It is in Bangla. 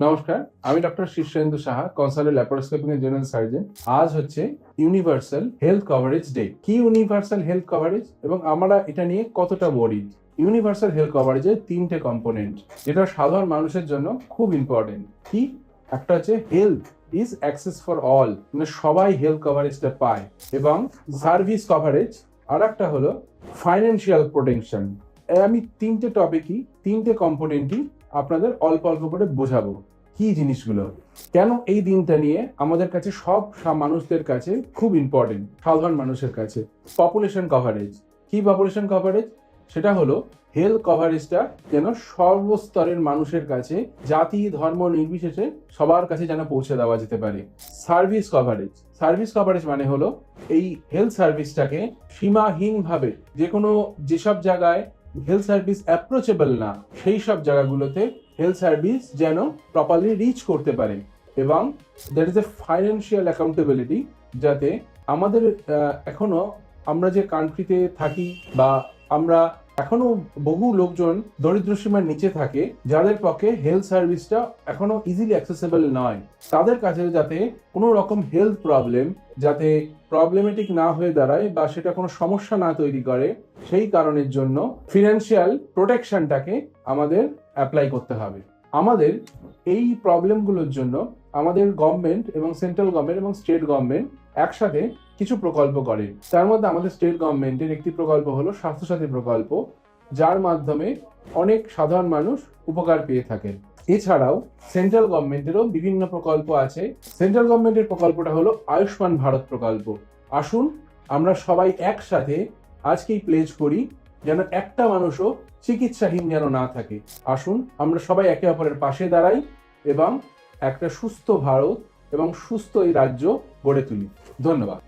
নমস্কার, আমি doctor Shirshendu Saha, consultant laparoscopic general surgeon. আজ হচ্ছে ইউনিভার্সাল হেলথ কভারেজ ডে। কি ইউনিভার্সাল হেলথ কভারেজ এবং আমরা এটা নিয়ে কতটা ওয়ারিড? ইউনিভার্সাল হেলথ কভারেজের তিনটে কম্পোনেন্ট, যেটা সাধারণ মানুষের জন্য খুব ইম্পর্টেন্ট। কি? একটা হচ্ছে health is access for all, মানে সবাই হেলথ কভারেজটা পায়, এবং সার্ভিস কভারেজ। আর একটা হলো ফাইন্যান্সিয়াল প্রোটেকশন। আমি তিনটে টপিকই, তিনটে কম্পোনেন্টই আপনাদের অল্প অল্প করে বোঝাবো কি জিনিসগুলো, কেন এই দিনটা নিয়ে আমাদের কাছে সব মানুষদের কাছে খুব ইম্পর্টেন্ট, সাধারণ মানুষের কাছে। Population coverage. কি পপুলেশন কভারেজ? সেটা হলো হেলথ কভারেজটা যেন সর্বস্তরের মানুষের কাছে, জাতি ধর্ম নির্বিশেষে সবার কাছে যেন পৌঁছে দেওয়া যেতে পারে। Service coverage. সার্ভিস কভারেজ মানে হলো এই হেলথ সার্ভিসটাকে সীমাহীনভাবে যেসব জায়গায় হেলথ সার্ভিস অ্যাপ্রোচেবল না, সেই সব জায়গাগুলোতে হেলথ সার্ভিস যেন প্রপারলি রিচ করতে পারে। এবং that is a financial accountability, যাতে আমাদের এখনো আমরা যে কান্ট্রিতে থাকি, বা আমরা এখনো বহু লোকজন দরিদ্র সীমার নিচে থাকে, যাদের পক্ষে হেলথ সার্ভিসটা এখনো ইজিলি অ্যাক্সেসেবল নয়, তাদের কাছে যাতে কোনো রকম হেলথ প্রবলেম যাতে প্রবলেমেটিক না হয়ে দাঁড়ায়, বা সেটা কোনো সমস্যা না তৈরি করে, সেই কারণের জন্য ফিনান্সিয়াল প্রোটেকশনটাকে আমাদের অ্যাপ্লাই করতে হবে। আমাদের এই প্রবলেমগুলোর জন্য আমাদের গভর্নমেন্ট এবং সেন্ট্রাল গভর্নমেন্ট এবং স্টেট গভর্নমেন্ট একসাথে কিছু প্রকল্প করে। তার মধ্যে আমাদের স্টেট গভর্নমেন্টের একটি প্রকল্প হলো স্বাস্থ্যসাথী প্রকল্প, যার মাধ্যমে অনেক সাধারণ মানুষ উপকার পেয়ে থাকেন। এছাড়াও সেন্ট্রাল গভর্নমেন্টেরও বিভিন্ন প্রকল্প আছে। সেন্ট্রাল গভর্নমেন্টের প্রকল্পটা হলো আয়ুষ্মান ভারত প্রকল্প। আসুন আমরা সবাই একসাথে আজকেই প্লেজ করি যেন একটা মানুষও চিকিৎসাহীন যেন না থাকে। আসুন আমরা সবাই একে অপরের পাশে দাঁড়াই এবং একটা সুস্থ ভারত এবং সুস্থ এই রাজ্য গড়ে তুলি। ধন্যবাদ।